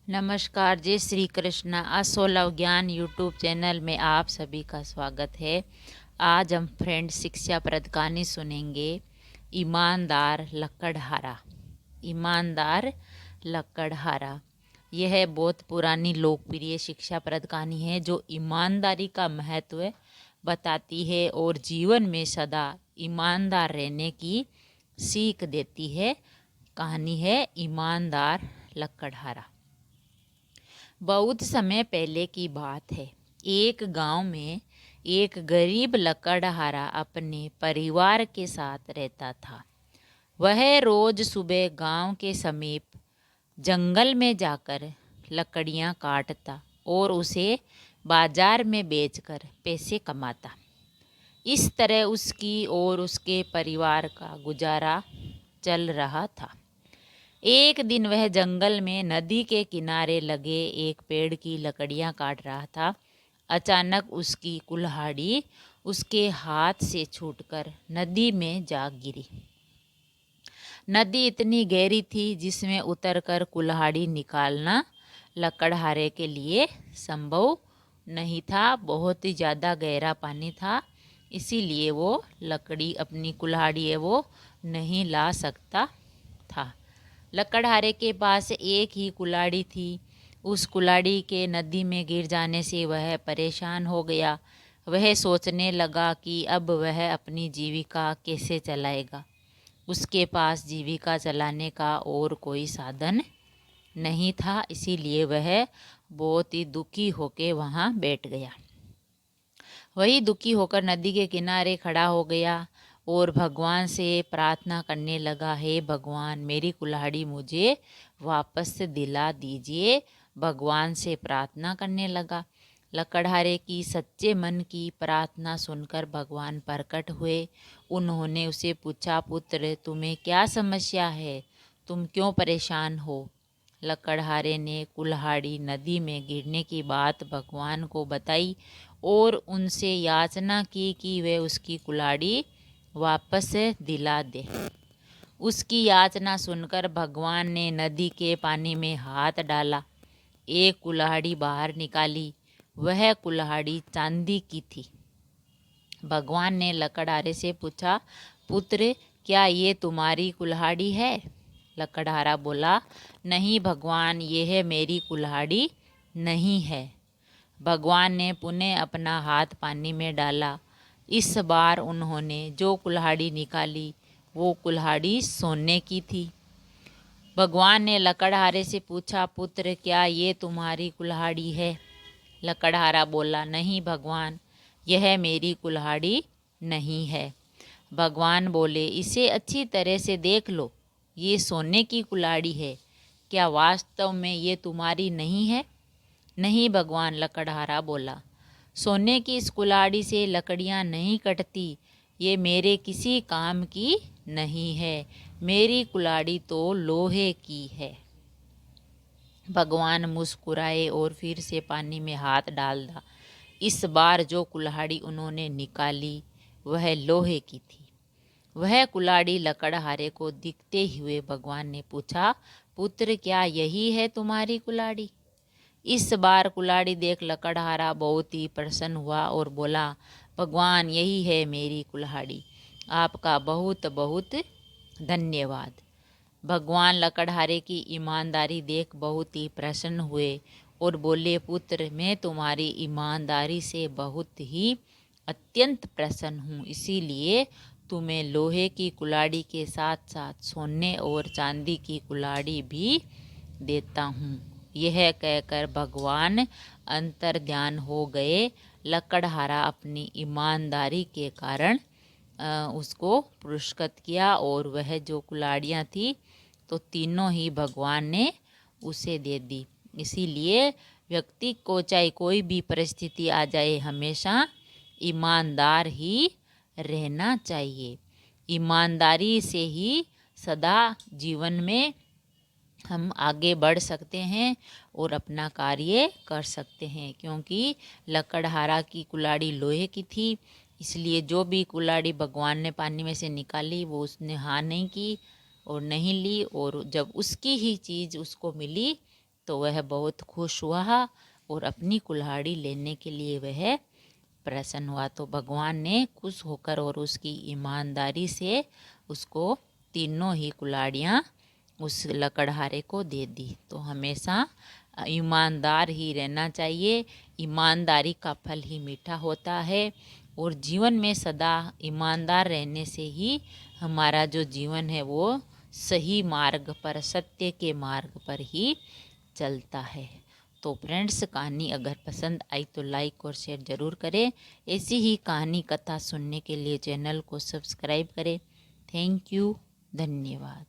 नमस्कार, जय श्री कृष्ण। असोलव ज्ञान यूट्यूब चैनल में आप सभी का स्वागत है। आज हम फ्रेंड शिक्षाप्रद कहानी सुनेंगे, ईमानदार लकड़हारा। ईमानदार लकड़हारा यह बहुत पुरानी लोकप्रिय शिक्षाप्रद कहानी है जो ईमानदारी का महत्व बताती है और जीवन में सदा ईमानदार रहने की सीख देती है। कहानी है ईमानदार लकड़हारा। बहुत समय पहले की बात है। एक गांव में एक गरीब लकड़हारा अपने परिवार के साथ रहता था। वह रोज सुबह गांव के समीप जंगल में जाकर लकड़ियां काटता और उसे बाजार में बेचकर पैसे कमाता। इस तरह उसकी और उसके परिवार का गुजारा चल रहा था। एक दिन वह जंगल में नदी के किनारे लगे एक पेड़ की लकड़ियां काट रहा था। अचानक उसकी कुल्हाड़ी उसके हाथ से छूटकर नदी में जा गिरी। नदी इतनी गहरी थी जिसमें उतरकर कुल्हाड़ी निकालना लकड़हारे के लिए संभव नहीं था। बहुत ही ज़्यादा गहरा पानी था, इसीलिए वो अपनी कुल्हाड़ी है वो नहीं ला सकता था। लकड़हारे के पास एक ही कुल्हाड़ी थी। उस कुल्हाड़ी के नदी में गिर जाने से वह परेशान हो गया। वह सोचने लगा कि अब वह अपनी जीविका कैसे चलाएगा। उसके पास जीविका चलाने का और कोई साधन नहीं था, इसीलिए वह बहुत ही दुखी होकर वहाँ बैठ गया। वही दुखी होकर नदी के किनारे खड़ा हो गया और भगवान से प्रार्थना करने लगा, हे भगवान, मेरी कुल्हाड़ी मुझे वापस दिला दीजिए। भगवान से प्रार्थना करने लगा। लकड़हारे की सच्चे मन की प्रार्थना सुनकर भगवान प्रकट हुए। उन्होंने उसे पूछा, पुत्र, तुम्हें क्या समस्या है? तुम क्यों परेशान हो? लकड़हारे ने कुल्हाड़ी नदी में गिरने की बात भगवान को बताई और उनसे याचना की कि वे उसकी कुल्हाड़ी वापस दिला दे। उसकी याचना सुनकर भगवान ने नदी के पानी में हाथ डाला, एक कुल्हाड़ी बाहर निकाली। वह कुल्हाड़ी चांदी की थी। भगवान ने लकड़हारे से पूछा, पुत्र, क्या ये तुम्हारी कुल्हाड़ी है? लकड़हारा बोला, नहीं भगवान, यह मेरी कुल्हाड़ी नहीं है। भगवान ने पुनः अपना हाथ पानी में डाला। इस बार उन्होंने जो कुल्हाड़ी निकाली वो कुल्हाड़ी सोने की थी। भगवान ने लकड़हारे से पूछा, पुत्र, क्या ये तुम्हारी कुल्हाड़ी है? लकड़हारा बोला, नहीं भगवान, यह मेरी कुल्हाड़ी नहीं है। भगवान बोले, इसे अच्छी तरह से देख लो, ये सोने की कुल्हाड़ी है। क्या वास्तव में ये तुम्हारी नहीं है? नहीं भगवान, लकड़हारा बोला, सोने की इस कुल्हाड़ी से लकड़ियाँ नहीं कटती। ये मेरे किसी काम की नहीं है। मेरी कुल्हाड़ी तो लोहे की है। भगवान मुस्कुराए और फिर से पानी में हाथ डाल दिया। इस बार जो कुल्हाड़ी उन्होंने निकाली वह लोहे की थी। वह कुल्हाड़ी लकड़हारे को दिखते हुए भगवान ने पूछा, पुत्र, क्या यही है तुम्हारी कुल्हाड़ी? इस बार कुल्हाड़ी देख लकड़हारा बहुत ही प्रसन्न हुआ और बोला, भगवान, यही है मेरी कुल्हाड़ी। आपका बहुत बहुत धन्यवाद। भगवान लकड़हारे की ईमानदारी देख बहुत ही प्रसन्न हुए और बोले, पुत्र, मैं तुम्हारी ईमानदारी से बहुत ही अत्यंत प्रसन्न हूँ, इसीलिए तुम्हें लोहे की कुल्हाड़ी के साथ साथ सोने और चांदी की कुल्हाड़ी भी देता हूँ। यह कहकर भगवान अंतर ध्यान हो गए। लकड़हारा अपनी ईमानदारी के कारण उसको पुरस्कृत किया और वह जो कुल्हाड़ियाँ थी तो तीनों ही भगवान ने उसे दे दी। इसीलिए व्यक्ति को चाहे कोई भी परिस्थिति आ जाए, हमेशा ईमानदार ही रहना चाहिए। ईमानदारी से ही सदा जीवन में हम आगे बढ़ सकते हैं और अपना कार्य कर सकते हैं। क्योंकि लकड़हारा की कुल्हाड़ी लोहे की थी, इसलिए जो भी कुल्हाड़ी भगवान ने पानी में से निकाली वो उसने हाँ नहीं की और नहीं ली, और जब उसकी ही चीज़ उसको मिली तो वह बहुत खुश हुआ और अपनी कुल्हाड़ी लेने के लिए वह प्रसन्न हुआ। तो भगवान ने खुश होकर और उसकी ईमानदारी से उसको तीनों ही कुल्हाड़ियाँ उस लकड़हारे को दे दी। तो हमेशा ईमानदार ही रहना चाहिए। ईमानदारी का फल ही मीठा होता है और जीवन में सदा ईमानदार रहने से ही हमारा जो जीवन है वो सही मार्ग पर, सत्य के मार्ग पर ही चलता है। तो फ्रेंड्स, कहानी अगर पसंद आई तो लाइक और शेयर ज़रूर करें। ऐसी ही कहानी कथा सुनने के लिए चैनल को सब्सक्राइब करें। थैंक यू, धन्यवाद।